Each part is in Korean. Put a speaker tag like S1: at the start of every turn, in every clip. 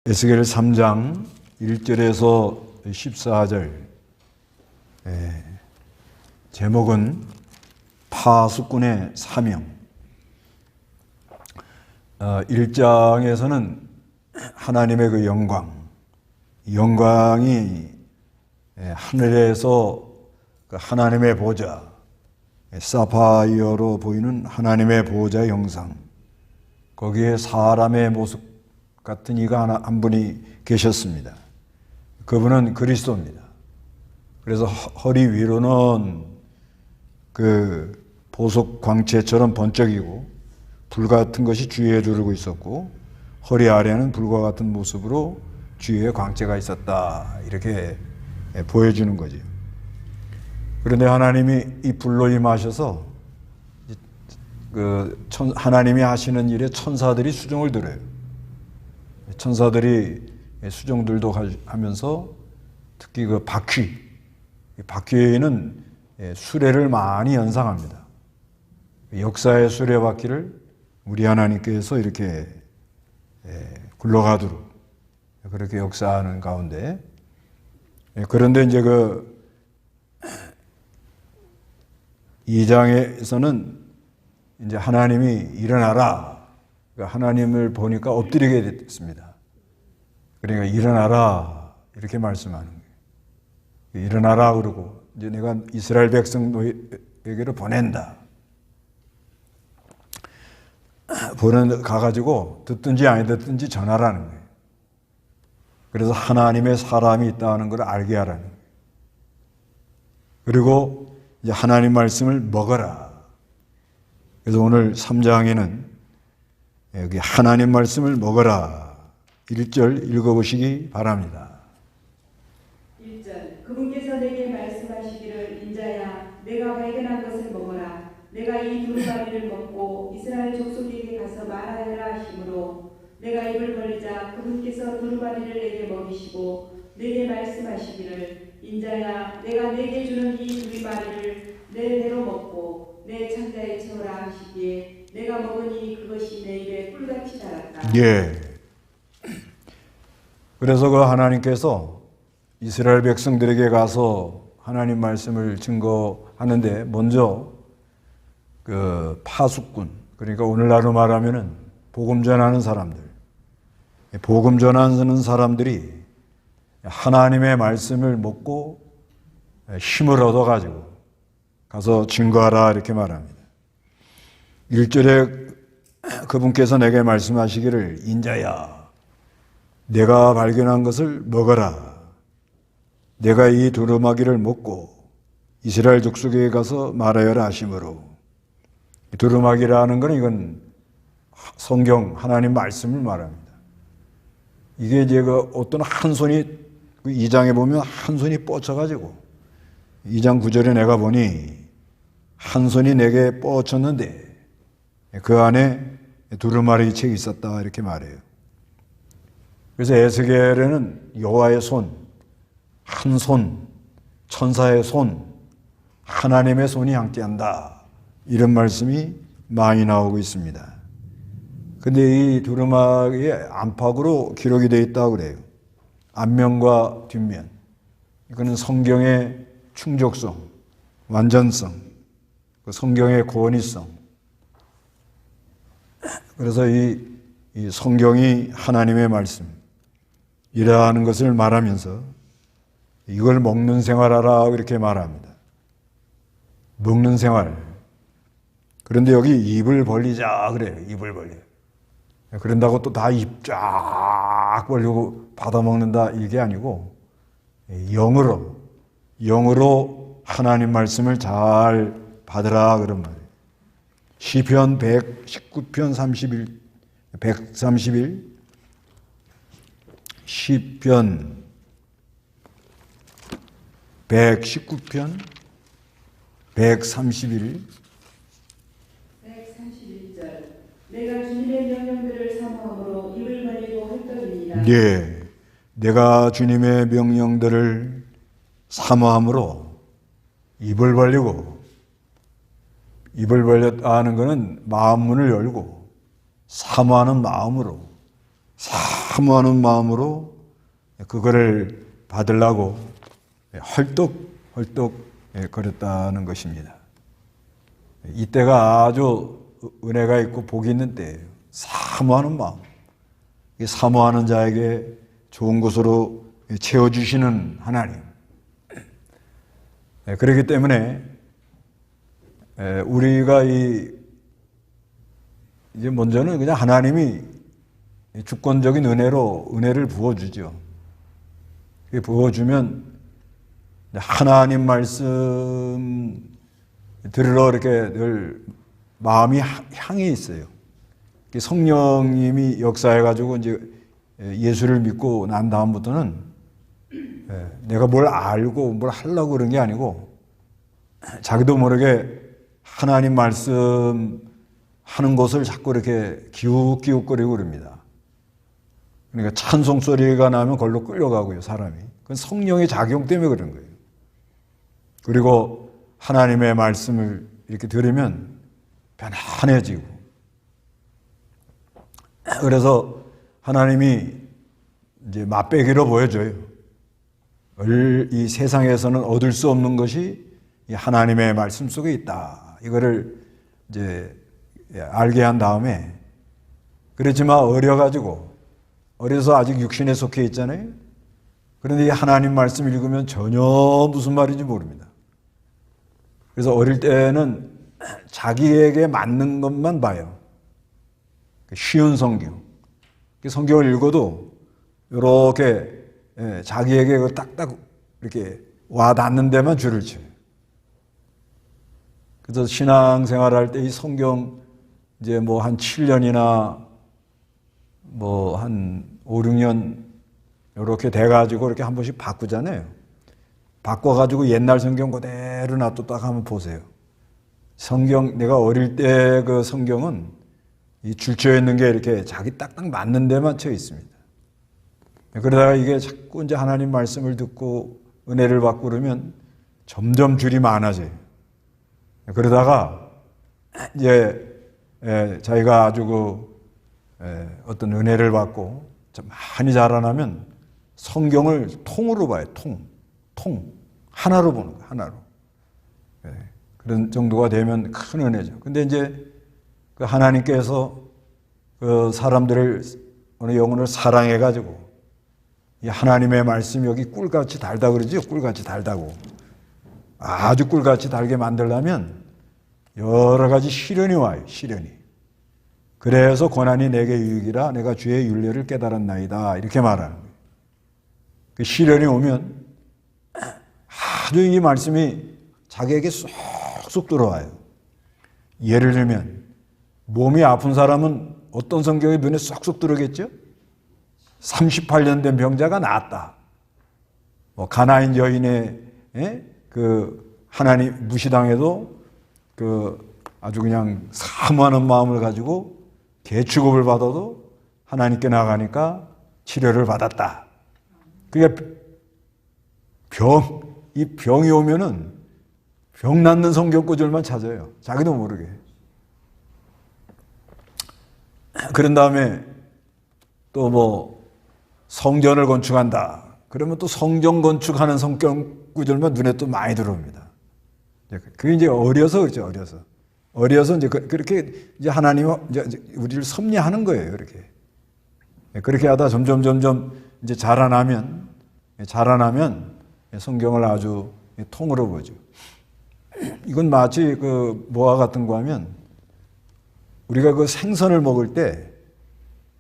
S1: 에스겔 3장 1절에서 14절, 제목은 파수꾼의 사명. 1장에서는 하나님의 그 영광이 하늘에서 그 하나님의 보좌, 사파이어로 보이는 하나님의 보좌의 형상, 거기에 사람의 모습 같은 이가 한 분이 계셨습니다. 그분은 그리스도입니다. 그래서 허리 위로는 그 보석 광채처럼 번쩍이고 불 같은 것이 주위에 두르고 있었고, 허리 아래는 불과 같은 모습으로 주위에 광채가 있었다, 이렇게 보여주는 거죠. 그런데 하나님이 이 불로 임하셔서 하나님이 하시는 일에 천사들이 수종을 들어요. 천사들이 수종들도 하면서 특히 그 바퀴는 수레를 많이 연상합니다. 역사의 수레바퀴를 우리 하나님께서 이렇게 굴러가도록 그렇게 역사하는 가운데, 그런데 이제 그 2장에서는 이제 하나님이 일어나라, 하나님을 보니까 엎드리게 됐습니다. 그러니까 일어나라 이렇게 말씀하는 거예요. 일어나라 그러고 이제 내가 이스라엘 백성에게로 보낸다. 가가지고 듣든지 안 듣든지 전하라는 거예요. 그래서 하나님의 사람이 있다는 걸 알게 하라는 거예요. 그리고 이제 하나님 말씀을 먹어라. 그래서 오늘 3장에는 여기 하나님 말씀을 먹어라 1절 읽어보시기 바랍니다.
S2: 1절 그분께서 내게 말씀하시기를 인자야 내가 발견한 것을 먹어라. 내가 이 두루마리를 먹고 이스라엘 족속에게 가서 말하여라 하시므로 내가 입을 벌리자 그분께서 두루마리를 내게 먹이시고 내게 말씀하시기를 인자야 내가 내게 주는 이 두루마리를 내 배로 먹고 내 창자에 채우라 하시기에 내가 먹으니 그것이 내 입에 꿀같이 달았다.
S1: 예. 그래서 그 하나님께서 이스라엘 백성들에게 가서 하나님 말씀을 증거하는데, 먼저 그 파수꾼, 그러니까 오늘날로 말하면은 복음 전하는 사람들이 하나님의 말씀을 먹고 힘을 얻어가지고 가서 증거하라 이렇게 말합니다. 1절에 그분께서 내게 말씀하시기를 인자야 내가 발견한 것을 먹어라. 내가 이 두루마기를 먹고 이스라엘 족속에 가서 말하여라 하심으로, 두루마기라는 건 이건 성경 하나님 말씀을 말합니다. 이게 이제 어떤 한 손이 2장에 보면 한 손이 뻗쳐가지고 2장 9절에 내가 보니 한 손이 내게 뻗쳤는데 그 안에 두루마리 책이 있었다 이렇게 말해요. 그래서 에스겔에는 여호와의 손, 한 손, 천사의 손, 하나님의 손이 함께한다 이런 말씀이 많이 나오고 있습니다. 근데 이 두루마리의 안팎으로 기록이 되어 있다고 그래요. 앞면과 뒷면. 이거는 성경의 충족성, 완전성, 그 성경의 권위성. 그래서 이 성경이 하나님의 말씀, 이라는 것을 말하면서 이걸 먹는 생활하라 이렇게 말합니다. 먹는 생활. 그런데 여기 입을 벌리자 그래요. 입을 벌려. 그런다고 또 다 입 쫙 벌리고 받아먹는다 이게 아니고 영으로 하나님 말씀을 잘 받으라 그런 말이에요. 시편 119편 131 시편 119편 131절
S2: 내가 주님의 명령들을 사모함으로 입을 벌리고 헐떡입니다.
S1: 네, 내가 주님의 명령들을 사모함으로 입을 벌렸다 하는 것은 마음 문을 열고 사모하는 마음으로 사모하는 마음으로 그거를 받으려고 헐떡헐떡 거렸다는 것입니다. 이때가 아주 은혜가 있고 복이 있는 때예요. 사모하는 마음. 사모하는 자에게 좋은 것으로 채워주시는 하나님. 그렇기 때문에 우리가 이제 먼저는 그냥 하나님이 주권적인 은혜를 부어주죠. 부어주면 하나님 말씀 들으러 이렇게 늘 마음이 향해 있어요. 성령님이 역사해가지고 이제 예수를 믿고 난 다음부터는 내가 뭘 알고 뭘 하려고 그런 게 아니고 자기도 모르게 하나님 말씀 하는 것을 자꾸 이렇게 기웃기웃거리고 그럽니다. 그러니까 찬송 소리가 나면 걸로 끌려가고요, 사람이. 그건 성령의 작용 때문에 그런 거예요. 그리고 하나님의 말씀을 이렇게 들으면 편안해지고. 그래서 하나님이 이제 맛배기로 보여줘요. 이 세상에서는 얻을 수 없는 것이 이 하나님의 말씀 속에 있다. 이거를 이제 알게 한 다음에, 그렇지만 어려서 아직 육신에 속해 있잖아요. 그런데 이 하나님 말씀 읽으면 전혀 무슨 말인지 모릅니다. 그래서 어릴 때는 자기에게 맞는 것만 봐요. 쉬운 성경. 성경을 읽어도 이렇게 자기에게 딱딱 이렇게 와 닿는 데만 줄을 쳐요. 그래서 신앙생활할 때 이 성경 이제 뭐 한 7년이나 뭐 한 5, 6년 이렇게 돼가지고 이렇게 한 번씩 바꾸잖아요. 바꿔가지고 옛날 성경 그대로 놔뒀다가 한번 보세요. 내가 어릴 때 그 성경은 이 줄쳐 있는 게 이렇게 자기 딱딱 맞는 데만 쳐 있습니다. 그러다가 이게 자꾸 이제 하나님 말씀을 듣고 은혜를 받고 그러면 점점 줄이 많아져요. 그러다가 이제 자기가 아주 어떤 은혜를 받고 좀 많이 자라나면 성경을 통으로 봐요. 통. 하나로 보는 거예요. 하나로. 그런 정도가 되면 큰 은혜죠. 근데 이제 그 하나님께서 그 사람들을, 어느 영혼을 사랑해가지고 이 하나님의 말씀이 여기 꿀같이 달다 그러죠. 꿀같이 달다고. 아주 꿀같이 달게 만들려면 여러 가지 시련이 와요. 시련이. 그래서 고난이 내게 유익이라 내가 주의 율례를 깨달았나이다. 이렇게 말하는 거예요. 그 시련이 오면 아주 이 말씀이 자기에게 쏙쏙 들어와요. 예를 들면 몸이 아픈 사람은 어떤 성경이 눈에 쏙쏙 들어오겠죠? 38년 된 병자가 나았다. 뭐 가나인 여인의 그 하나님 무시당해도 그 아주 그냥 사모하는 마음을 가지고 개취급을 받아도 하나님께 나가니까 치료를 받았다. 그게 이 병이 오면은 병 낫는 성경 구절만 찾아요. 자기도 모르게. 그런 다음에 또 뭐 성전을 건축한다. 그러면 또 성전 건축하는 성경 구절만 눈에 또 많이 들어옵니다. 그게 이제 어려서 그렇죠. 어려서 이제 그렇게 이제 하나님은 이제 우리를 섭리하는 거예요. 그렇게 하다 점점 이제 자라나면 성경을 아주 통으로 보죠. 이건 마치 그 뭐와 같은 거 하면 우리가 그 생선을 먹을 때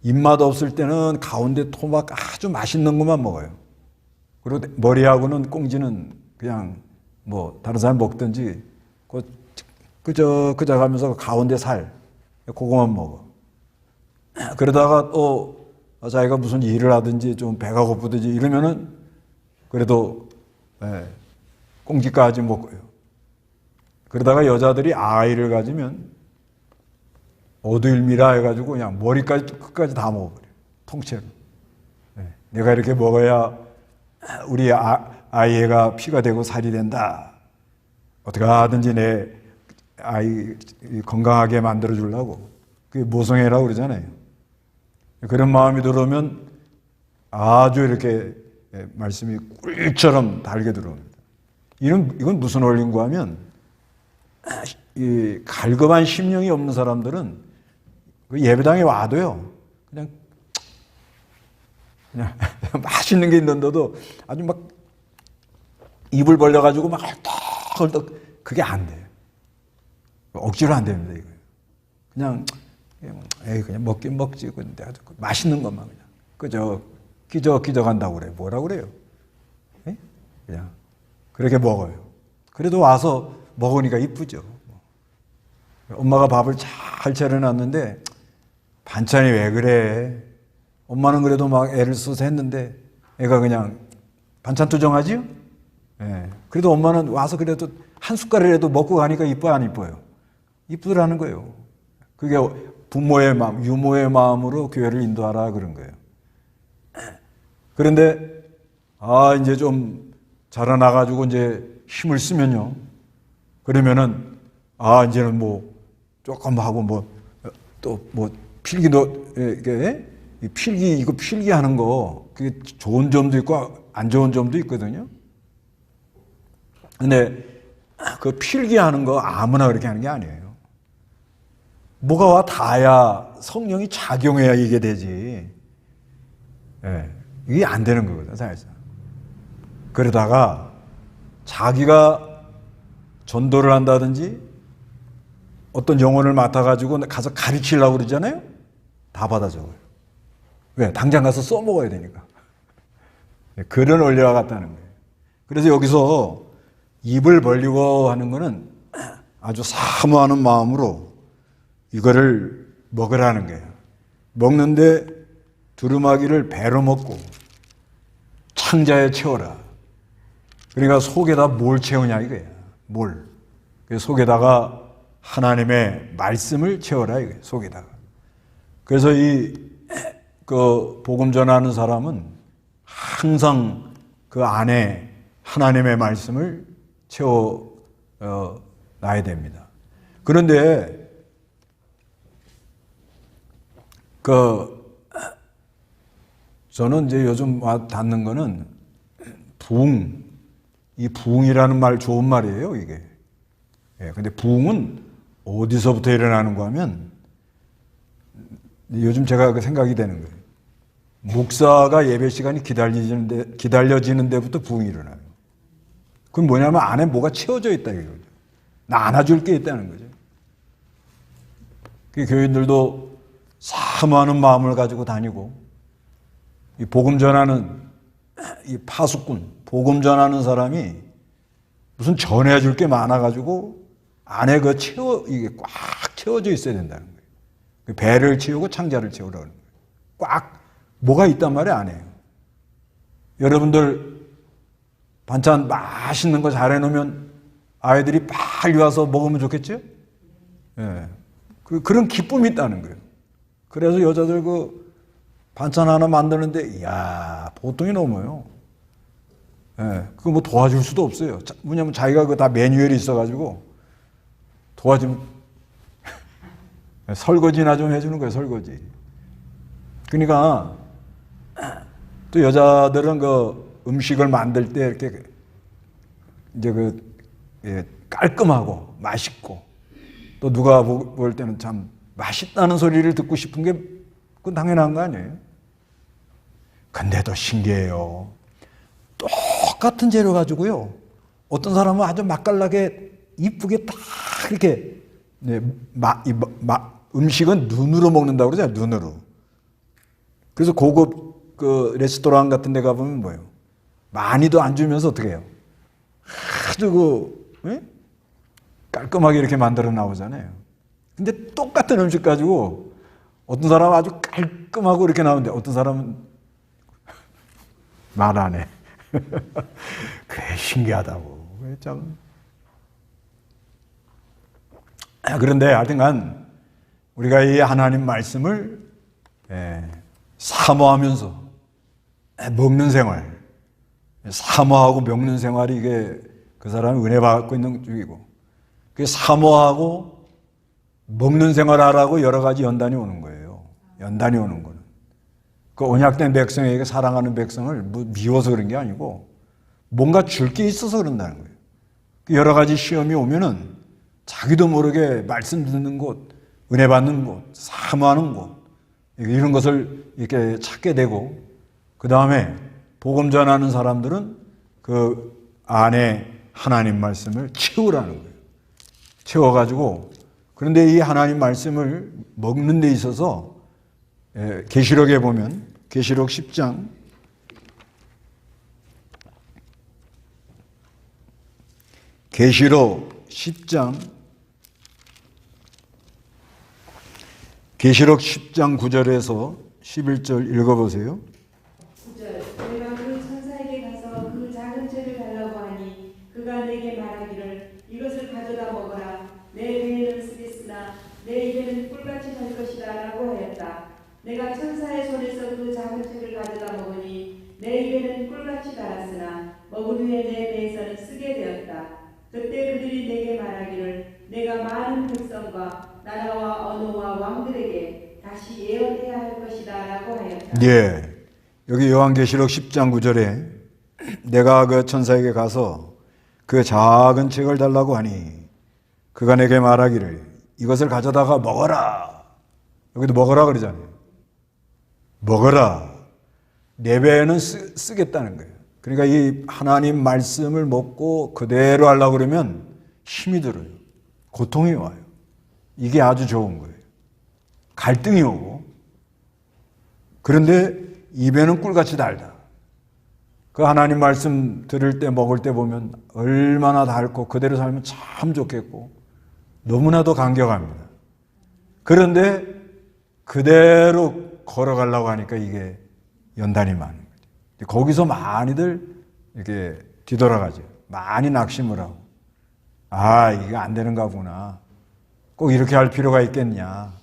S1: 입맛 없을 때는 가운데 토막 아주 맛있는 것만 먹어요. 그리고 머리하고는 꽁지는 그냥 뭐 다른 사람 먹든지 그저 가면서 가운데 살 그거만 먹어. 그러다가 또 자기가 무슨 일을 하든지 좀 배가 고프든지 이러면은 그래도 꽁지까지 먹어요. 그러다가 여자들이 아이를 가지면 어두일미라 해가지고 그냥 머리까지 끝까지 다 먹어버려요. 통째로. 내가 이렇게 먹어야 우리 아이가 피가 되고 살이 된다. 어떻게 하든지 내 아이 건강하게 만들어 주려고. 그게 모성애라고 그러잖아요. 그런 마음이 들어오면 아주 이렇게 말씀이 꿀처럼 달게 들어옵니다. 이건 무슨 원리인가 하면 이 갈급한 심령이 없는 사람들은 그 예배당에 와도요 그냥 맛있는 게 있는데도 아주 막 입을 벌려가지고 막 헐떡헐떡 그게 안 돼요. 억지로 안 됩니다. 이거 그냥 그냥 먹긴 먹지 근데 아주 맛있는 것만 그냥 그저 끼적끼적한다고 그래. 뭐라고 그래요? 그냥 그렇게 먹어요. 그래도 와서 먹으니까 이쁘죠. 엄마가 밥을 잘 차려놨는데 반찬이 왜 그래? 엄마는 그래도 막 애를 써서 했는데 애가 그냥 반찬 투정하지요? 예. 그래도 엄마는 와서 그래도 한 숟갈이라도 먹고 가니까 이뻐 안 이뻐요? 이쁘더라는 거예요. 그게 부모의 마음, 유모의 마음으로 교회를 인도하라 그런 거예요. 그런데 이제 좀 자라나가지고 이제 힘을 쓰면요. 그러면은 이제는 뭐 조금 하고 뭐 또 뭐 필기도 이게 이거 필기하는 거 그게 좋은 점도 있고 안 좋은 점도 있거든요. 근데 그 필기하는 거 아무나 그렇게 하는 게 아니에요. 뭐가 와 닿아야 성령이 작용해야 이게 되지. 이게 안 되는 거거든 사실상. 그러다가 자기가 전도를 한다든지 어떤 영혼을 맡아가지고 가서 가르치려고 그러잖아요. 다 받아 적어요. 왜? 당장 가서 써먹어야 되니까. 그런 원리와 같다는 거예요. 그래서 여기서 입을 벌리고 하는 거는 아주 사모하는 마음으로 이거를 먹으라는 거예요. 먹는데 두루마기를 배로 먹고 창자에 채워라. 그러니까 속에다 뭘 채우냐 이거예요. 뭘. 속에다가 하나님의 말씀을 채워라 이거예요. 속에다가. 그래서 그 복음 전하는 사람은 항상 그 안에 하나님의 말씀을 채워 놔야 됩니다. 그런데 저는 이제 요즘 닿는 거는 이 부흥이라는 말 좋은 말이에요, 이게. 근데 부흥은 어디서부터 일어나는가 하면 요즘 제가 그 생각이 되는 거예요. 목사가 예배 시간이 기다려지는 데부터 부흥이 일어나요. 그건 뭐냐면 안에 뭐가 채워져 있다 이거죠. 나 안아줄 게 있다는 거죠. 그 교인들도 사모하는 마음을 가지고 다니고 이 복음 전하는 이 파수꾼, 복음 전하는 사람이 무슨 전해줄 게 많아가지고 안에 이게 꽉 채워져 있어야 된다는 거예요. 그 배를 채우고 창자를 채우라는 거예요. 꽉 뭐가 있단 말이에요, 안에. 여러분들 반찬 맛있는 거 잘 해놓으면 아이들이 빨리 와서 먹으면 좋겠죠? 그런 기쁨이 있다는 거예요. 그래서 여자들 반찬 하나 만드는데, 이야, 보통이 넘어요. 그거 뭐 도와줄 수도 없어요. 왜냐면 자기가 다 매뉴얼이 있어가지고 도와주면 설거지나 좀 해주는 거예요, 설거지. 그러니까 또 여자들은 음식을 만들 때 이렇게 이제 깔끔하고 맛있고 또 누가 볼 때는 참 맛있다는 소리를 듣고 싶은 게 그건 당연한 거 아니에요? 근데도 신기해요. 똑같은 재료 가지고요. 어떤 사람은 아주 맛깔나게 이쁘게 딱 이렇게 음식은 눈으로 먹는다고 그러잖아요. 눈으로. 그래서 고급 레스토랑 같은 데 가보면 뭐예요? 많이도 안 주면서 어떻게 해요? 아주 깔끔하게 이렇게 만들어 나오잖아요. 근데 똑같은 음식 가지고 어떤 사람은 아주 깔끔하고 이렇게 나오는데 어떤 사람은 말 안 해. 그래, 신기하다고. 참. 그런데 하여튼간 우리가 이 하나님 말씀을 사모하면서 먹는 생활, 사모하고 먹는 생활이 이게 그 사람이 은혜 받고 있는 중이고, 그 사모하고 먹는 생활하라고 여러 가지 연단이 오는 거예요. 연단이 오는 거는. 그 언약된 백성에게 사랑하는 백성을 미워서 그런 게 아니고 뭔가 줄 게 있어서 그런다는 거예요. 여러 가지 시험이 오면은 자기도 모르게 말씀 듣는 곳, 은혜 받는 곳, 사모하는 곳, 이런 것을 이렇게 찾게 되고, 그 다음에 복음 전하는 사람들은 그 안에 하나님 말씀을 채우라는 거예요. 채워가지고, 그런데 이 하나님 말씀을 먹는 데 있어서 계시록에 보면 계시록 10장 계시록 10장 9절에서 11절 읽어보세요.
S2: 9절 내가 그 천사에게 가서 그 작은 채를 달라고 하니 그가 내게 말하기를 이것을 가져다 먹어라. 내 배에는 쓰겠으나 내 입에는 꿀같이 달 것이다 라고 하였다. 내가 천사의 손에서 그 작은 채를 가져다 먹으니 내 입에는 꿀같이 달았으나 먹은 후에 내 배에서는 쓰게 되었다. 그때 그들이 내게 말하기를 내가 많은 백성과 나라와 언어와 왕들에게 다시 예언해야 할 것이다 라고 하였다.
S1: 예, 여기 요한계시록 10장 9절에 내가 그 천사에게 가서 그 작은 책을 달라고 하니 그가 내게 말하기를 이것을 가져다가 먹어라. 여기도 먹어라 그러잖아요. 먹어라. 내 배에는 쓰겠다는 거예요. 그러니까 이 하나님 말씀을 먹고 그대로 하려고 그러면 힘이 들어요. 고통이 와요. 이게 아주 좋은 거예요. 갈등이 오고. 그런데 입에는 꿀같이 달다. 그 하나님 말씀 들을 때 먹을 때 보면 얼마나 달고 그대로 살면 참 좋겠고 너무나도 감격합니다. 그런데 그대로 걸어가려고 하니까 이게 연단이 많은 거죠. 거기서 많이들 이렇게 뒤돌아가죠. 많이 낙심을 하고 아 이게 안 되는가 보구나. 꼭 이렇게 할 필요가 있겠냐.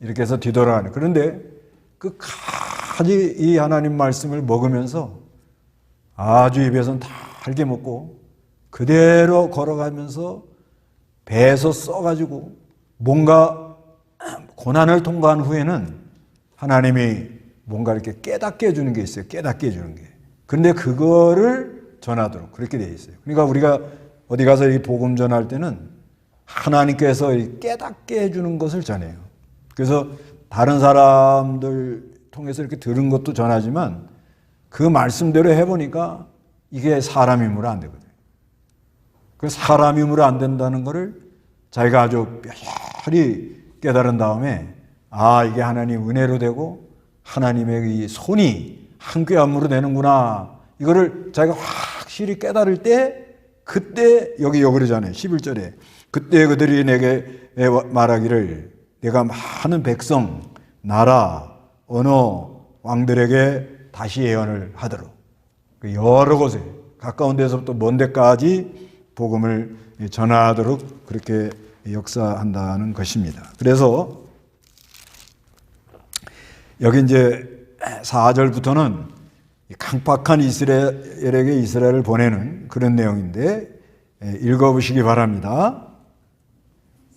S1: 이렇게 해서 뒤돌아가는. 그런데 끝까지 이 하나님 말씀을 먹으면서 아주 입에서는 달게 먹고 그대로 걸어가면서 배에서 써가지고 뭔가 고난을 통과한 후에는 하나님이 뭔가 이렇게 깨닫게 해주는 게 있어요. 깨닫게 해주는 게. 근데 그거를 전하도록 그렇게 돼 있어요. 그러니까 우리가 어디 가서 이 복음 전할 때는 하나님께서 깨닫게 해주는 것을 전해요. 그래서 다른 사람들 통해서 이렇게 들은 것도 전하지만 그 말씀대로 해보니까 이게 사람 힘으로 안 되거든요. 그 사람 힘으로 안 된다는 것을 자기가 아주 뼈저리 깨달은 다음에 아 이게 하나님 은혜로 되고 하나님의 이 손이 한 뼘 안무로 되는구나. 이거를 자기가 확실히 깨달을 때 그때 여기 그러잖아요. 11절에 그때 그들이 내게 말하기를 내가 많은 백성, 나라, 언어, 왕들에게 다시 예언을 하도록 여러 곳에 가까운 데서부터 먼 데까지 복음을 전하도록 그렇게 역사한다는 것입니다. 그래서 여기 이제 4절부터는 강팍한 이스라엘에게 이스라엘을 보내는 그런 내용인데 읽어보시기 바랍니다.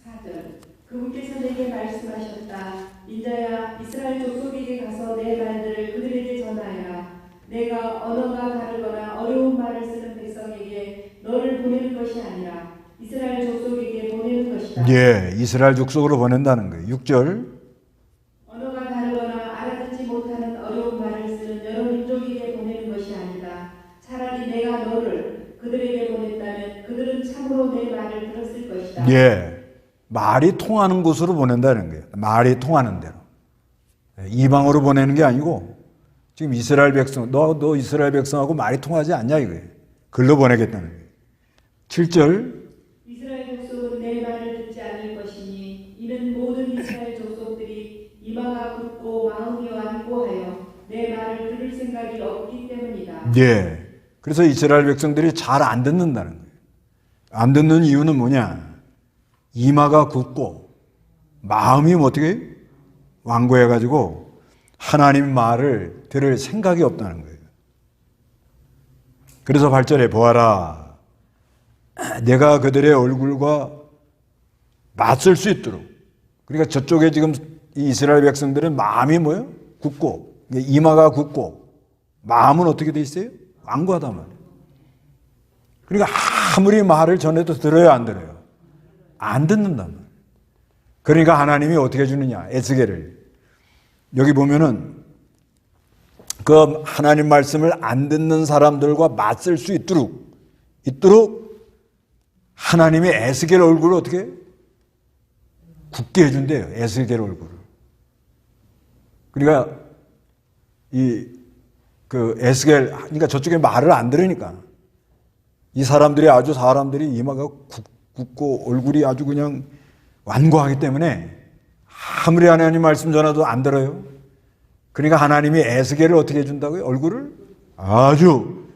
S2: 4절 그분께서 내게 말씀하셨다. 인자야 이스라엘 족속에게 가서 내 말들을 그들에게 전하여라. 내가 언어가 다르거나 어려운 말을 쓰는 백성에게 너를 보내는 것이 아니라 이스라엘 족속에게 보내는 것이다.
S1: 예, 이스라엘 족속으로 보낸다는 거예요. 6절
S2: 언어가 다르거나 알아듣지 못하는 어려운 말을 쓰는 여러 민족에게 보내는 것이 아니다. 차라리 내가 너를 그들에게 보냈다면 그들은 참으로 내 말을 들었을 것이다.
S1: 예, 말이 통하는 곳으로 보낸다는 거예요. 말이 통하는 대로. 이방으로 보내는 게 아니고 지금 이스라엘 백성, 너 이스라엘 백성하고 말이 통하지 않냐 이거예요. 글로 보내겠다는 거예요. 7절
S2: 이스라엘 족속은 내 말을 듣지 않을 것이니 이는 모든 이스라엘 족속들이 이마가 굳고 마음이 완고하여 내 말을 들을 생각이 없기 때문이다.
S1: 예, 그래서 이스라엘 백성들이 잘 안 듣는다는 거예요. 안 듣는 이유는 뭐냐? 이마가 굳고 마음이 어떻게 완고해가지고 하나님 말을 들을 생각이 없다는 거예요. 그래서 8절에 보아라. 내가 그들의 얼굴과 맞설 수 있도록. 그러니까 저쪽에 지금 이 이스라엘 백성들은 마음이 뭐예요? 굳고 이마가 굳고 마음은 어떻게 돼 있어요? 완고하단 말이에요. 그러니까 아무리 말을 전해도 들어요, 안 들어요? 안 듣는단 말이에요. 그러니까 하나님이 어떻게 주느냐? 에스겔을. 여기 보면은 그 하나님 말씀을 안 듣는 사람들과 맞설 수 있도록 하나님이 에스겔 얼굴을 어떻게 굳게 해준대요. 에스겔 얼굴을. 그러니까 에스겔, 그러니까 저쪽에 말을 안 들으니까 이 사람들이 이마가 굳고 얼굴이 아주 그냥 완고하기 때문에 아무리 하나님 말씀 전해도 안 들어요. 그러니까 하나님이 에스겔을 어떻게 해준다고요? 얼굴을 아주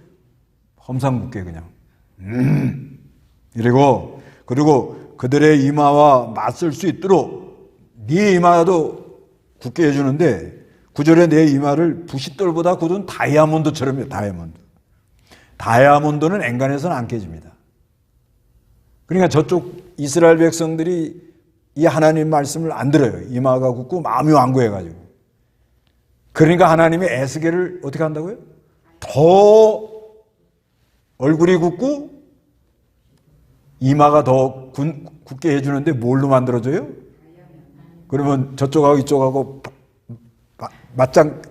S1: 험상궂게 그냥 그리고 그들의 이마와 맞설 수 있도록 네 이마도 굳게 해주는데 9절에 내 이마를 부싯돌보다 굳은 다이아몬드처럼 해요. 다이아몬드는 엔간해서는 안 깨집니다. 그러니까 저쪽 이스라엘 백성들이 이 하나님 말씀을 안 들어요. 이마가 굳고 마음이 완고해가지고. 그러니까 하나님이 에스겔을 어떻게 한다고요? 더 얼굴이 굳고 이마가 더 굳게 해주는데 뭘로 만들어줘요? 그러면 저쪽하고 이쪽하고 맞짱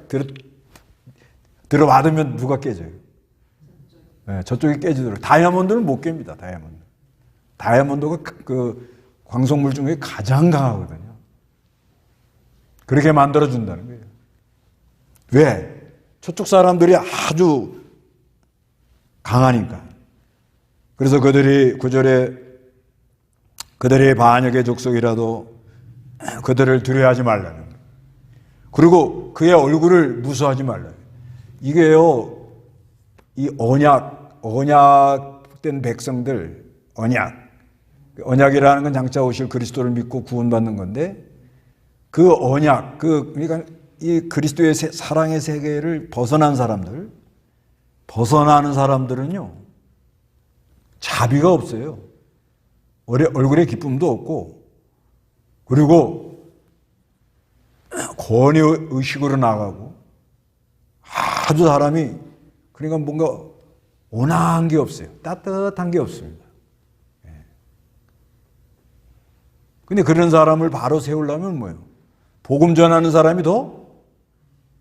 S1: 들어받으면 누가 깨져요? 네, 저쪽이 깨지도록. 다이아몬드는 못 깹니다. 다이아몬드가 그 광석물 중에 가장 강하거든요. 그렇게 만들어준다는 거예요. 왜? 저쪽 사람들이 아주 강하니까. 그래서 그들이 9절에 그들의 반역의 족속이라도 그들을 두려워하지 말라는 거예요. 그리고 그의 얼굴을 무서워하지 말라는 거예요. 이게요, 이 언약된 백성들, 언약이라는 건 장차 오실 그리스도를 믿고 구원받는 건데, 그 언약, 그러니까 이 그리스도의 사랑의 세계를 벗어나는 사람들은요, 자비가 없어요. 얼굴에 기쁨도 없고, 그리고 권위의식으로 나가고, 아주 사람이, 그러니까 뭔가 온화한 게 없어요. 따뜻한 게 없습니다. 근데 그런 사람을 바로 세우려면 뭐예요? 복음 전하는 사람이 더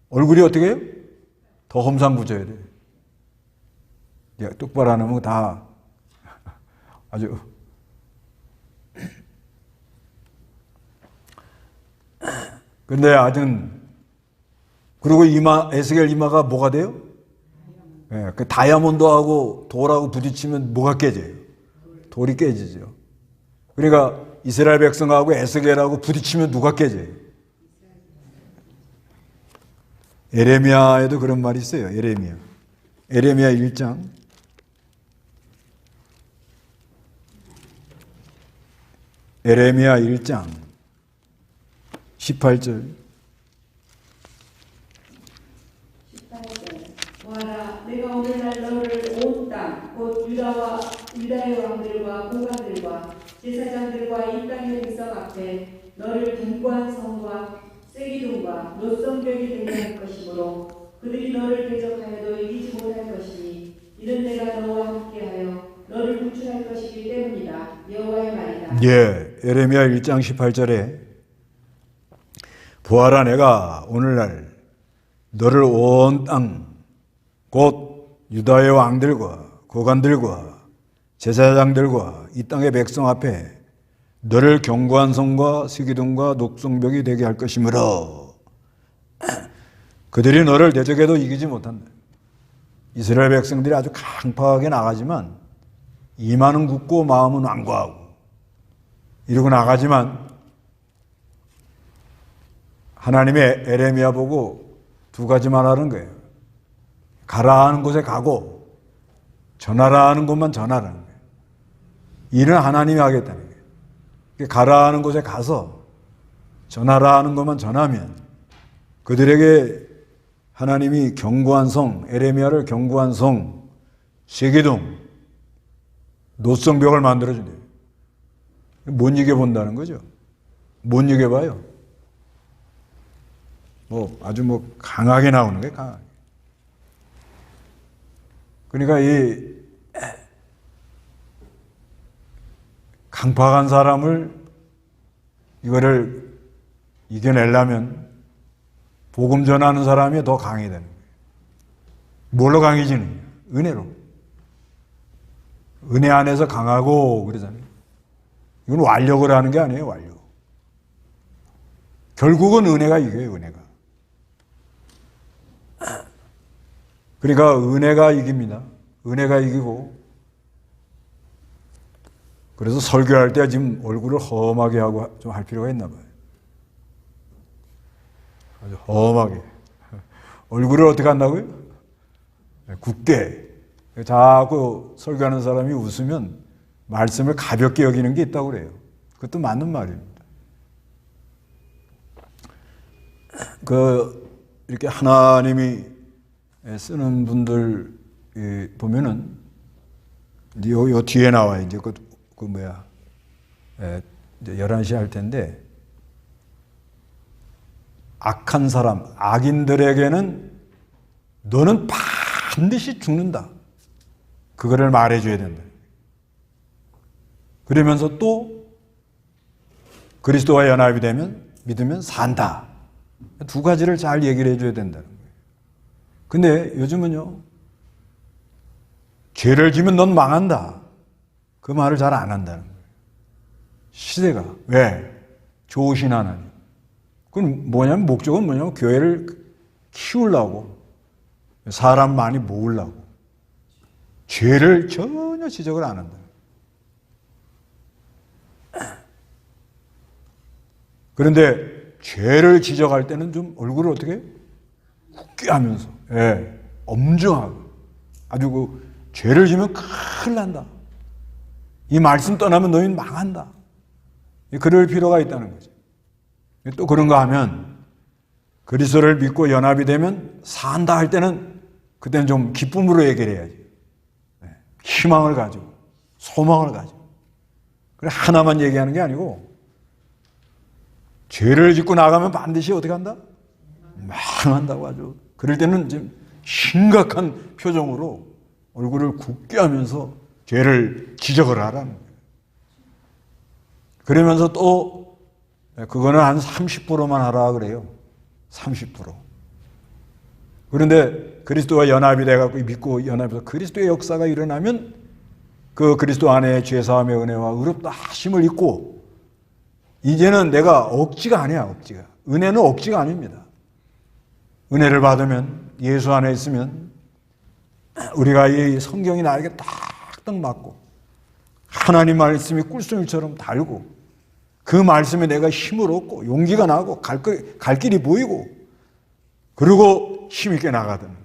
S1: 얼굴이 어떻게 해요? 더 험상궂어야 돼요. 똑바로 안 하면 다 아주. 근데 그리고 에스겔 이마가 뭐가 돼요? 그 다이아몬드하고 돌하고 부딪히면 뭐가 깨져요? 돌이 깨지죠. 그러니까 이스라엘 백성하고 에스겔하고 부딪히면 누가 깨져요? 에레미야에도 그런 말이 있어요. 에레미야 1장. 에레미야 1장 18절.
S2: 보아라, 내가 오늘날 너를 온 땅, 곧 유다의 왕들과 고관들과 제사장들과 이 땅의 백성 앞에 너를 견고한 성과 세기둥과 노성벽이 되게 할 것이므로 그들이 너를 대적하여도 이기지 못할 것이니 이는 내가 너와 함께하여 너를 구출할 것이기 때문이다. 여호와의 말이다.
S1: 예, 에레미야 1장 18절에 보아라, 내가 오늘날 너를 온 땅, 곧 유다의 왕들과 고관들과 제사장들과 이 땅의 백성 앞에 너를 견고한 성과 세기둥과 녹성벽이 되게 할 것이므로 그들이 너를 대적해도 이기지 못한다. 이스라엘 백성들이 아주 강팍하게 나가지만 이마는 굳고 마음은 완고하고 이러고 나가지만 하나님의 에레미야 보고 두 가지만 하는 거예요. 가라 하는 곳에 가고 전하라 하는 곳만 전하라는 거예요. 일은 하나님이 하겠다는 거예요. 가라 하는 곳에 가서 전하라 하는 것만 전하면 그들에게 하나님이 견고한 성, 에레미야를 견고한 성, 세기둥, 노성벽을 만들어준대요. 못 이겨본다는 거죠. 못 이겨봐요. 뭐 아주 뭐 강하게 나오는 거예요, 강하게. 그러니까 이 강팍한 사람을 이거를 이겨내려면 복음 전하는 사람이 더 강해야 되는 거예요. 뭘로 강해지느냐? 은혜로. 은혜 안에서 강하고 그러잖아요. 이건 완력을 하는 게 아니에요, 완력. 결국은 은혜가 이겨요, 은혜가. 그러니까 은혜가 이깁니다. 은혜가 이기고. 그래서 설교할 때 지금 얼굴을 험하게 하고 좀 할 필요가 있나 봐요. 아주 험하게. 얼굴을 어떻게 한다고요? 굳게. 자꾸 설교하는 사람이 웃으면 말씀을 가볍게 여기는 게 있다고 그래요. 그것도 맞는 말입니다. 이렇게 하나님이 쓰는 분들 보면은 요 뒤에 나와요. 이제 이제 11시 할 텐데, 악한 사람, 악인들에게는 너는 반드시 죽는다. 그거를 말해줘야 된다. 그러면서 또 그리스도와 연합이 되면, 믿으면 산다. 두 가지를 잘 얘기를 해줘야 된다는 거예요. 근데 요즘은요, 죄를 지면 넌 망한다. 그 말을 잘 안 한다는 거예요. 시대가. 왜? 좋으신 하나님. 그건 뭐냐면, 목적은 뭐냐면, 교회를 키우려고, 사람 많이 모으려고, 죄를 전혀 지적을 안 한다. 그런데 죄를 지적할 때는 좀 얼굴을 어떻게 굳게 하면서, 엄중하고, 아주 죄를 지면 큰일 난다. 이 말씀 떠나면 너희는 망한다. 그럴 필요가 있다는 거죠. 또 그런가 하면 그리스도를 믿고 연합이 되면 산다 할 때는 그때는 좀 기쁨으로 얘기를 해야지. 희망을 가지고, 소망을 가지고. 그래, 하나만 얘기하는 게 아니고, 죄를 짓고 나가면 반드시 어떻게 한다? 망한다고 하죠. 그럴 때는 좀 심각한 표정으로 얼굴을 굳게 하면서 죄를 지적을 하라는 거예요. 그러면서 또 그거는 한 30%만 하라 그래요. 30%. 그런데 그리스도와 연합이 돼갖고 믿고 연합해서 그리스도의 역사가 일어나면 그 그리스도 안에 죄사함의 은혜와 의롭다 하심을 잊고, 이제는 내가 억지가 아니야, 억지가. 은혜는 억지가 아닙니다. 은혜를 받으면, 예수 안에 있으면 우리가 이 성경이 나에게 딱딱 맞고 하나님 말씀이 꿀송이처럼 달고 그 말씀에 내가 힘을 얻고 용기가 나고 갈 길이 보이고 그리고 힘있게 나가는 거예요.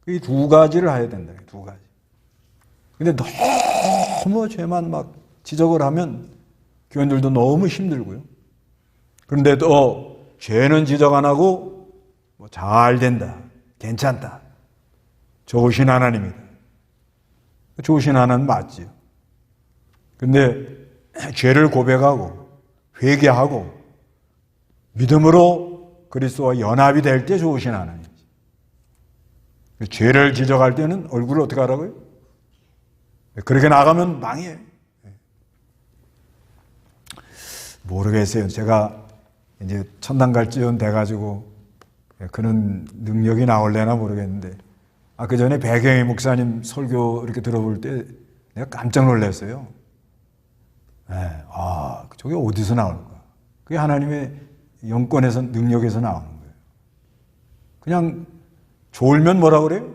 S1: 이 두 가지를 해야 된다. 두 가지. 근데 너무 죄만 막 지적을 하면 교인들도 너무 힘들고요. 그런데 또 죄는 지적 안 하고 잘 된다. 괜찮다. 좋으신 하나님이다. 좋으신 하나님 맞지요. 근데 죄를 고백하고 회개하고 믿음으로 그리스도와 연합이 될 때 좋으신 하나님이지. 죄를 지적할 때는 얼굴을 어떻게 하라고요? 그렇게 나가면 망해. 모르겠어요. 제가 이제 천당 갈지언 돼가지고 그런 능력이 나올래나 모르겠는데, 그 전에 배경희 목사님 설교 이렇게 들어볼 때 내가 깜짝 놀랐어요. 저게 어디서 나올까? 그게 하나님의 영권에서, 능력에서 나오는 거예요. 그냥 졸면 뭐라 그래요?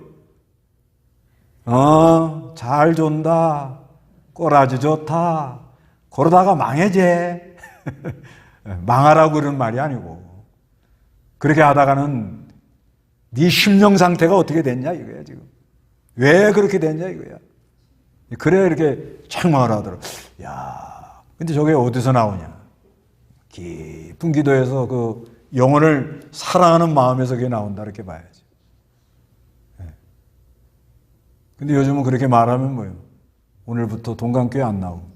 S1: 잘 존다. 꼬라지 좋다. 그러다가 망해제. 망하라고 그러는 말이 아니고, 그렇게 하다가는 네 심령 상태가 어떻게 됐냐 이거야 지금. 왜 그렇게 됐냐 이거야. 그래 이렇게 책망을 하더라고. 야, 근데 저게 어디서 나오냐? 깊은 기도에서 그 영혼을 사랑하는 마음에서 그게 나온다 이렇게 봐야지. 근데 요즘은 그렇게 말하면 뭐예요? 오늘부터 동강교회 안 나오고.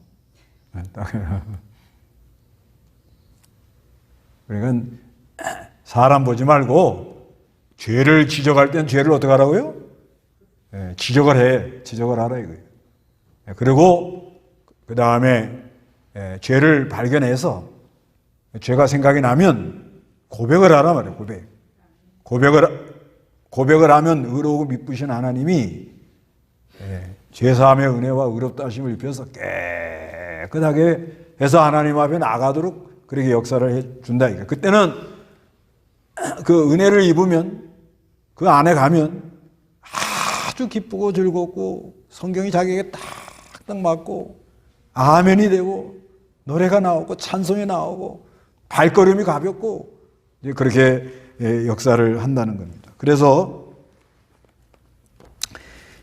S1: 그러니까 사람 보지 말고 죄를 지적할 땐 죄를 어떻게 하라고요? 지적을 해. 지적을 하라 이거예요. 그리고 그 다음에 죄를 발견해서 죄가 생각이 나면 고백을 하라 말이에요. 고백을 하면 의로우고 미쁘신 하나님이 죄사함의 은혜와 의롭다 하심을 입혀서 깨끗하게 해서 하나님 앞에 나가도록 그렇게 역사를 해준다. 그때는 그 은혜를 입으면 그 안에 가면 아주 기쁘고 즐겁고 성경이 자기에게 딱딱 맞고 아멘이 되고 노래가 나오고 찬송이 나오고 발걸음이 가볍고 그렇게 역사를 한다는 겁니다. 그래서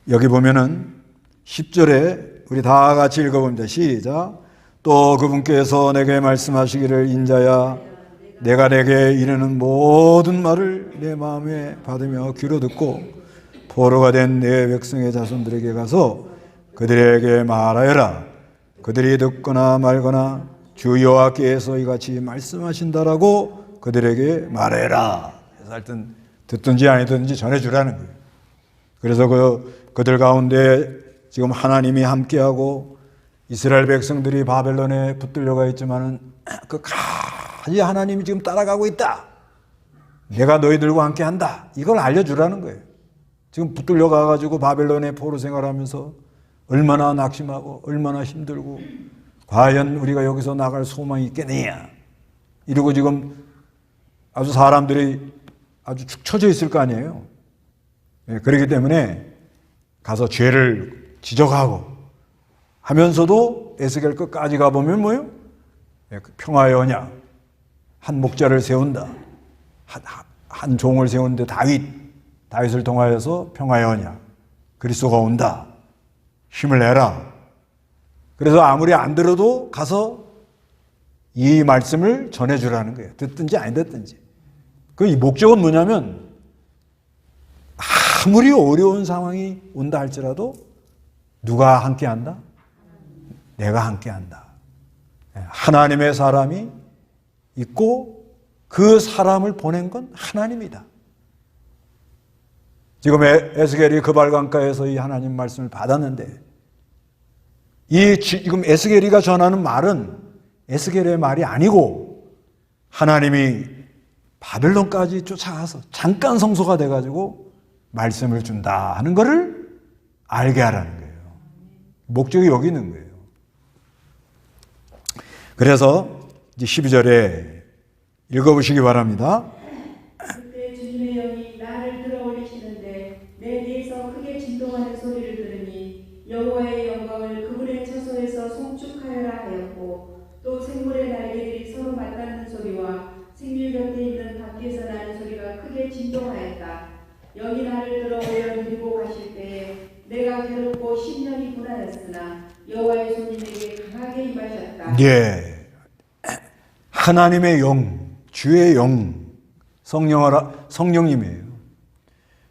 S1: 여기 보면은 10절에 우리 다 같이 읽어봅니다. 시작. 또 그분께서 내게 말씀하시기를 인자야 내가 내게 이르는 모든 말을 내 마음에 받으며 귀로 듣고 포로가 된 내 백성의 자손들에게 가서 그들에게 말하여라. 그들이 듣거나 말거나 주 여호와께서 이같이 말씀하신다라고 그들에게 말해라. 그래서 하여튼 듣든지 아니든지 전해주라는 거예요. 그래서 그들 가운데 지금 하나님이 함께하고 이스라엘 백성들이 바벨론에 붙들려가 있지만은 끝까지 하나님이 지금 따라가고 있다. 내가 너희들과 함께한다. 이걸 알려주라는 거예요. 지금 붙들려가 가지고 바벨론에 포로 생활하면서 얼마나 낙심하고 얼마나 힘들고 과연 우리가 여기서 나갈 소망이 있겠느냐 이러고 지금 아주 사람들이 아주 축 처져 있을 거 아니에요. 그렇기 때문에 가서 죄를 지적하고 하면서도 에스겔 끝까지 가보면 뭐예요? 평화의 언약, 한 목자를 세운다. 한 종을 세우는데 다윗을 통하여서 평화의 언약, 그리스도가 온다. 힘을 내라. 그래서 아무리 안 들어도 가서 이 말씀을 전해주라는 거예요. 듣든지 안 듣든지. 그 목적은 뭐냐면 아무리 어려운 상황이 온다 할지라도 누가 함께한다? 내가 함께한다. 하나님의 사람이 있고 그 사람을 보낸 건 하나님이다. 지금 에스겔이 그발강가에서 이 하나님 말씀을 받았는데 지금 에스겔이가 전하는 말은 에스겔의 말이 아니고 하나님이 바벨론까지 쫓아가서 잠깐 성소가 돼가지고 말씀을 준다 하는 것을 알게 하라는 거예요. 목적이 여기 있는 거예요. 그래서 이제 12절에 읽어보시기 바랍니다.
S2: 그때 주님의 영이 나를 들어올리시는데 내 뒤에서 크게 진동하는 소리를 들으니 여호와의 영광을 그분의 처소에서 송축하여라 하였고 또 생물의 날개들이 서로 맞닿는 소리와 생밀 곁에 있는 밖에서 나는 소리가 크게 진동하였다. 영이 나를 들어 올려 들고 가실 때에 내가 괴롭고 심령이 고난했으나 여호와의 손이 내게 강하게 임하셨다.
S1: 예, 하나님의 영, 주의 영, 성령님이에요.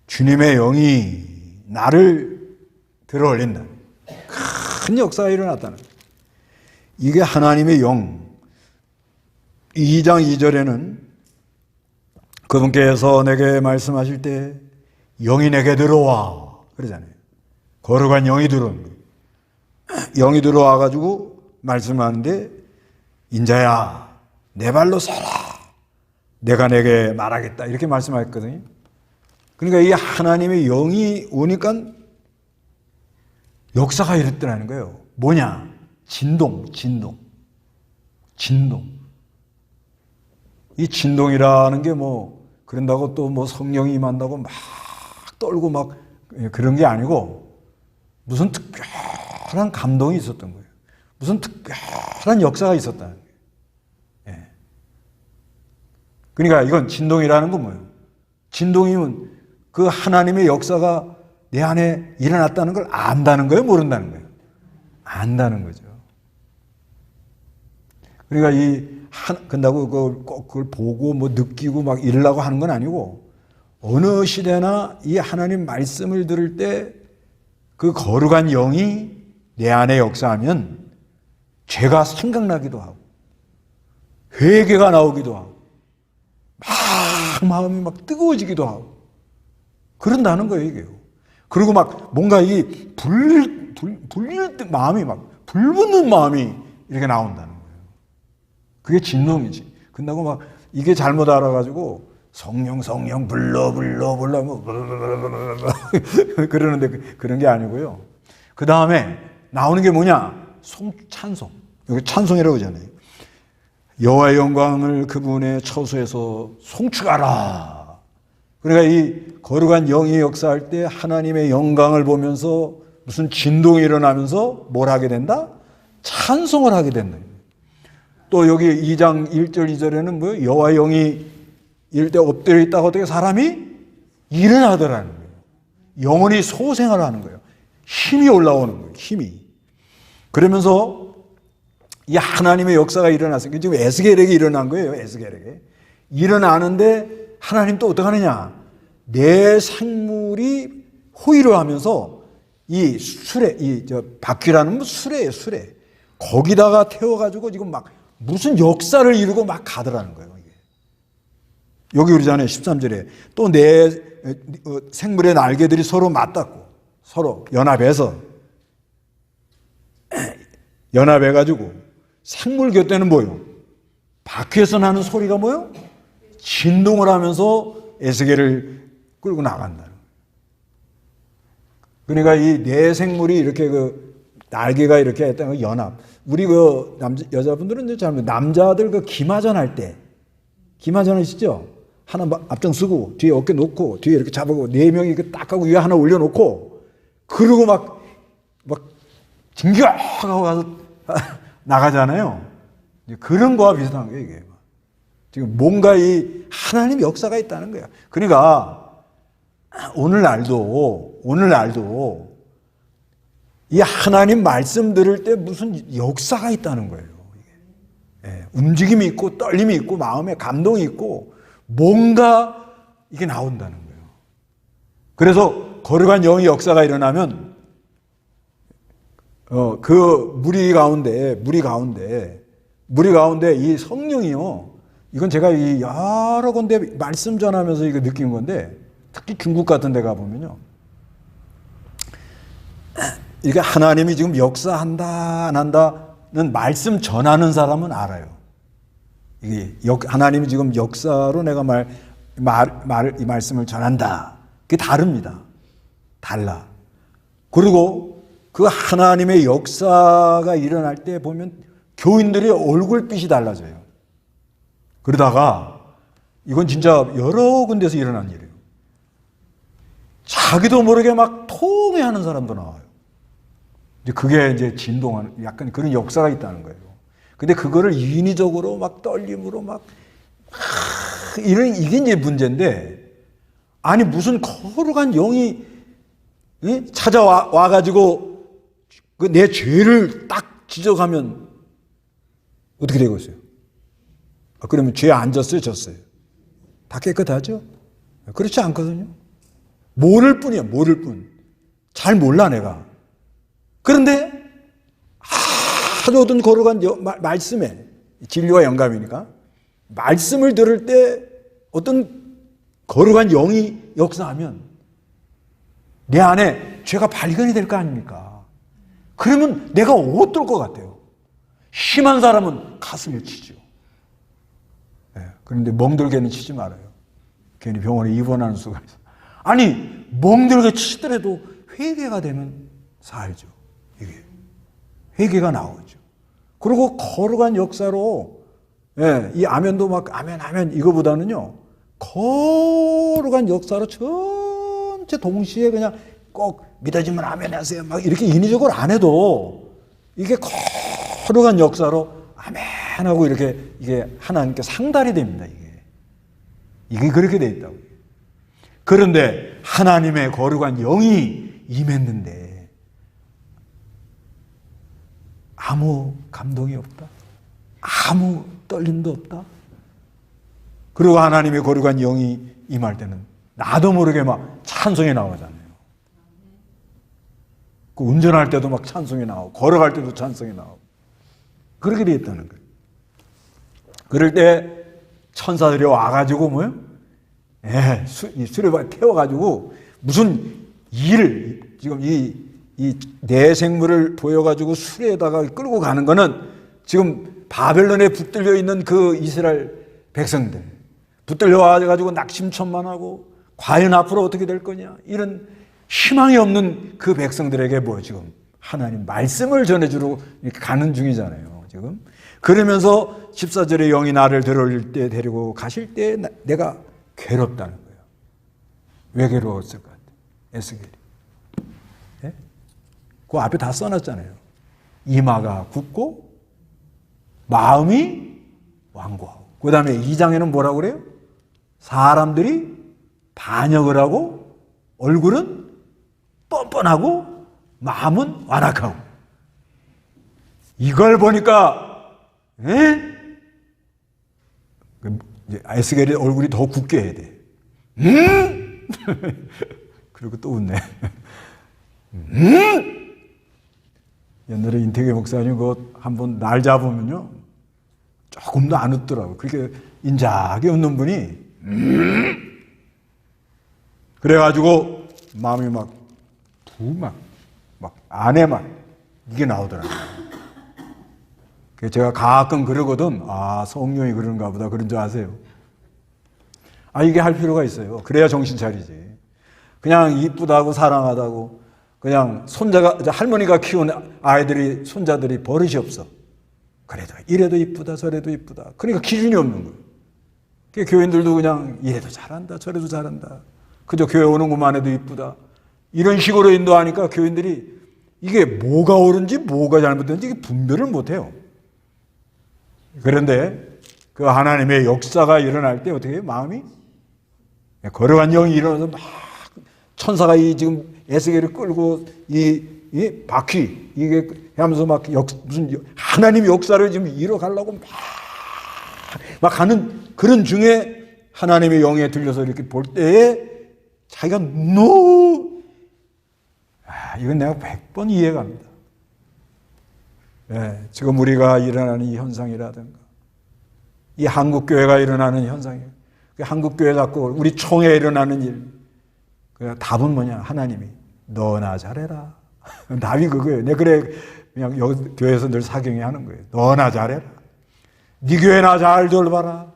S1: 주님의 영이 나를 들어 올린다. 큰 역사가 일어났다는 거예요. 이게 하나님의 영. 2장 2절에는 그분께서 내게 말씀하실 때 영이 내게 들어와 그러잖아요. 거룩한 영이 들어온 거예요. 영이 들어와 가지고 말씀하는데 인자야 내 발로 서라 내가 내게 말하겠다 이렇게 말씀하셨거든요. 그러니까 이 하나님의 영이 오니까 역사가 일어나는 거예요. 뭐냐? 진동. 이 진동이라는 게 뭐 그런다고 또 뭐 성령이 임한다고 막 떨고 막 그런 게 아니고 무슨 특별한 감동이 있었던 거예요. 무슨 특별한 역사가 있었다는 거예요. 예. 그러니까 이건 진동이라는 건 뭐예요? 진동이면 그 하나님의 역사가 내 안에 일어났다는 걸 안다는 거예요? 모른다는 거예요? 안다는 거죠. 그러니까 근다고 그걸 보고 뭐 느끼고 막 이러려고 하는 건 아니고 어느 시대나 이 하나님 말씀을 들을 때 그 거룩한 영이 내 안에 역사하면 죄가 생각나기도 하고 회개가 나오기도 하고 막 마음이 막 뜨거워지기도 하고 그런다는 거예요, 이게요. 그리고 막 뭔가 이 불릴 때 마음이 막 불붙는 마음이 이렇게 나온다는 거예요. 그게 진동이지. 끝나고 막 이게 잘못 알아가지고 성령 불러 뭐 그러는데 그런 게 아니고요. 그 다음에 나오는 게 뭐냐? 찬송. 여기 찬송이라고 하잖아요. 여호와의 영광을 그분의 처소에서 송축하라. 그러니까 이 거룩한 영이 역사할 때 하나님의 영광을 보면서 무슨 진동이 일어나면서 뭘 하게 된다? 찬송을 하게 된다. 또 여기 2장 1절 2절에는 뭐예요? 여호와의 영이 이럴 때 엎드려 있다가 어떻게 사람이 일어나더라는 거예요. 영혼이 소생을 하는 거예요. 힘이 올라오는 거예요. 힘이. 그러면서 이 하나님의 역사가 일어났어요. 지금 에스겔에게 일어난 거예요. 에스겔에게. 일어나는데 하나님 또 어떡하느냐. 내 생물이 호의를 하면서 이 수레, 바퀴라는 수레예요, 수레. 거기다가 태워가지고 지금 막 무슨 역사를 이루고 막 가더라는 거예요. 이게. 여기 그러잖아요. 13절에. 또 내 생물의 날개들이 서로 맞닿고 서로 연합해가지고 생물 곁에는 뭐예요? 바퀴에서 나는 소리가 뭐예요? 진동을 하면서 에스겔을 끌고 나간다는 거예요. 그러니까 이 내 생물이 이렇게 날개가 이렇게 했다는 연합. 우리 여자분들은 잘 남자들 기마전 할 때, 기마전 하시죠? 하나 앞장 쓰고, 뒤에 어깨 놓고, 뒤에 이렇게 잡고, 4명이 이렇게 딱 하고 위에 하나 올려놓고, 그러고 막 진격하고 가서 나가잖아요. 그런 거와 비슷한 거예요, 이게. 지금 뭔가 이 하나님 역사가 있다는 거야. 그러니까 오늘날도 이 하나님 말씀 들을 때 무슨 역사가 있다는 거예요. 이게. 움직임이 있고 떨림이 있고 마음에 감동이 있고 뭔가 이게 나온다는 거예요. 그래서 거룩한 영의 역사가 일어나면 그 무리 가운데 이 성령이요. 이건 제가 이 여러 군데 말씀 전하면서 이거 느낀 건데 특히 중국 같은 데 가보면요. 이게 하나님이 지금 역사한다 안 한다는 말씀 전하는 사람은 알아요. 이게 하나님이 지금 역사로 내가 이 말씀을 전한다. 그게 다릅니다. 달라. 그리고 그 하나님의 역사가 일어날 때 보면 교인들의 얼굴빛이 달라져요. 그러다가 이건 진짜 여러 군데서 일어난 일이에요. 자기도 모르게 막 통회하는 사람도 나와요. 그게 이제 진동하는 약간 그런 역사가 있다는 거예요. 근데 그거를 인위적으로 막 떨림으로 이게 이제 문제인데, 아니 무슨 거룩한 영이 찾아와가지고 내 죄를 딱 지적하면 어떻게 되고 있어요? 그러면 죄 안 졌어요, 졌어요? 다 깨끗하죠? 그렇지 않거든요. 모를 뿐이야, 모를 뿐. 잘 몰라 내가. 그런데 아주 어떤 거룩한 말씀에, 진리와 영감이니까 말씀을 들을 때 어떤 거룩한 영이 역사하면 내 안에 죄가 발견이 될 거 아닙니까? 그러면 내가 어떨 것 같아요? 심한 사람은 가슴에 치죠. 그런데 멍들게는 치지 말아요. 괜히 병원에 입원하는 수가 있어요. 아니 멍들게 치더라도 회개가 되면 살죠. 이게 회개가 나오죠. 그리고 거룩한 역사로 이 아멘도 막 아멘 이거보다는요, 거룩한 역사로 전체 동시에 그냥 꼭 믿어지면 아멘 하세요 막 이렇게 인위적으로 안 해도 이게 거룩한 역사로 아멘 하고 이렇게 이게 하나님께 상달이 됩니다. 이게 그렇게 돼 있다고. 그런데 하나님의 거룩한 영이 임했는데 아무 감동이 없다. 아무 떨림도 없다. 그리고 하나님의 거룩한 영이 임할 때는 나도 모르게 막 찬송이 나오잖아요. 그 운전할 때도 막 찬송이 나오고 걸어갈 때도 찬송이 나오고 그렇게 돼 있다는 거예요. 그럴 때 천사들이 와가지고 뭐요? 예, 이 수레바에 태워가지고 무슨 일을 지금 이 내생물을 보여가지고 수레에다가 끌고 가는 거는 지금 바벨론에 붙들려 있는 그 이스라엘 백성들 붙들려 와가지고 낙심천만하고 과연 앞으로 어떻게 될 거냐 이런 희망이 없는 그 백성들에게 뭐 지금 하나님 말씀을 전해주러 이렇게 가는 중이잖아요. 지금 그러면서 14절에 영이 나를 들어올 때 데리고 가실 때 내가 괴롭다는 거예요. 왜 괴로웠을 것 같아요? 에스겔이. 예? 그 앞에 다 써놨잖아요. 이마가 굳고 마음이 완고하고 그 다음에 2장에는 뭐라고 그래요? 사람들이 반역을 하고 얼굴은 뻔뻔하고 마음은 완악하고 이걸 보니까 에스겔의 얼굴이 더 굳게 해야 돼. 그리고 또 웃네. 옛날에 인태계 목사님 그거 한번 날 잡으면요 조금도 안 웃더라고. 그렇게 인자하게 웃는 분이 그래가지고 마음이 막 안에 막 이게 나오더라고요. 제가 가끔 그러거든. 아, 성령이 그런가 보다. 그런 줄 아세요? 아, 이게 할 필요가 있어요. 그래야 정신 차리지. 그냥 이쁘다고 사랑하다고 그냥 할머니가 키운 아이들이 손자들이 버릇이 없어. 그래도 이래도 이쁘다 저래도 이쁘다. 그러니까 기준이 없는 거예요. 교인들도 그냥 이래도 잘한다 저래도 잘한다. 그저 교회 오는 것만 해도 이쁘다. 이런 식으로 인도하니까 교인들이 이게 뭐가 옳은지 뭐가 잘못된지 분별을 못해요. 그런데 그 하나님의 역사가 일어날 때 어떻게 해요? 마음이 거룩한 영이 일어나서 막 천사가 지금 에스겔을 끌고 이 바퀴 이게 하면서 막 무슨 하나님 역사를 지금 이뤄가려고 막 가는 그런 중에 하나님의 영에 들려서 이렇게 볼 때에 자기가 이건 내가 100번 이해가 갑니다. 네, 지금 우리가 일어나는 이 현상이라든가 이 한국교회가 일어나는 현상이에요. 한국교회 갖고 우리 총회에 일어나는 일 답은 뭐냐? 하나님이 너나 잘해라. 답이 그거예요. 내가 그래 그냥 여기 교회에서 늘 사경에 하는 거예요. 너나 잘해라. 네 교회나 잘 돌봐라.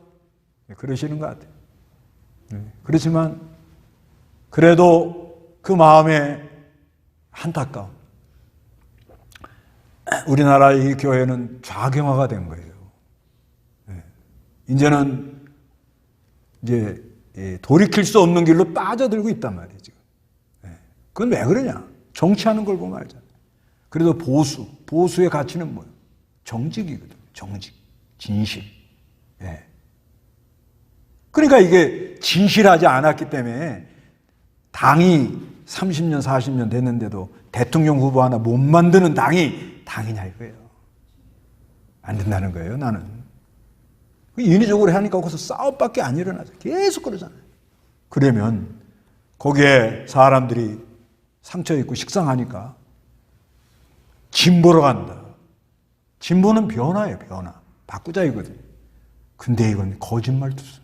S1: 그러시는 것 같아요. 그렇지만 그래도 그 마음에 안타까움. 우리나라의 이 교회는 좌경화가 된 거예요. 이제는 돌이킬 수 없는 길로 빠져들고 있단 말이에요, 지금. 그건 왜 그러냐? 정치하는 걸 보면 알잖아요. 그래도 보수의 가치는 뭐예요? 정직이거든요. 정직, 진실. 그러니까 이게 진실하지 않았기 때문에 당이 30년, 40년 됐는데도 대통령 후보 하나 못 만드는 당이냐 이거예요. 안 된다는 거예요, 나는. 인위적으로 하니까 거기서 싸움밖에 안 일어나죠. 계속 그러잖아요. 그러면 거기에 사람들이 상처 입고 식상하니까 진보로 간다. 진보는 변화예요, 변화. 바꾸자 이거든. 근데 이건 거짓말 투수.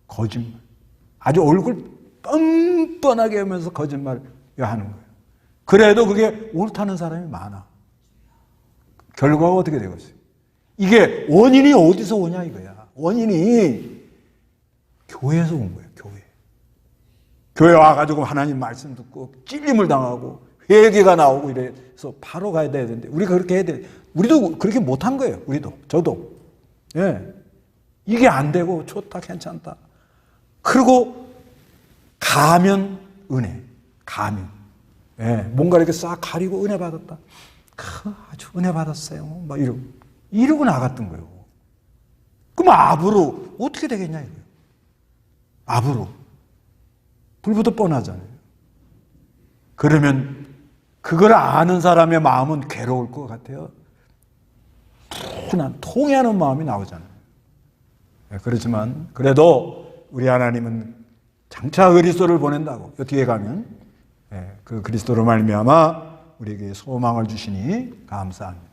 S1: 거짓말. 아주 얼굴 뻔뻔하게 하면서 거짓말 하는 거예요. 그래도 그게 옳다는 사람이 많아. 결과가 어떻게 되겠어요? 이게 원인이 어디서 오냐 이거야. 원인이 교회에서 온 거예요. 교회 와가지고 하나님 말씀 듣고 찔림을 당하고 회개가 나오고 이래서 바로 가야 되는데 우리가 그렇게 해야 돼. 우리도 그렇게 못한 거예요. 저도. 이게 안 되고 좋다 괜찮다. 그리고 가면 은혜. 가면. 뭔가 이렇게 싹 가리고 은혜 받았다. 아주 은혜 받았어요. 막 이러고 나갔던 거예요. 그럼 앞으로 어떻게 되겠냐 이거예요. 앞으로. 불보듯 뻔하잖아요. 그러면 그걸 아는 사람의 마음은 괴로울 것 같아요. 푸근한 통해하는 마음이 나오잖아요. 그렇지만 그래도 우리 하나님은 장차 그리스도를 보낸다고 뒤에 가면 그 그리스도로 말미암아 우리에게 소망을 주시니 감사합니다.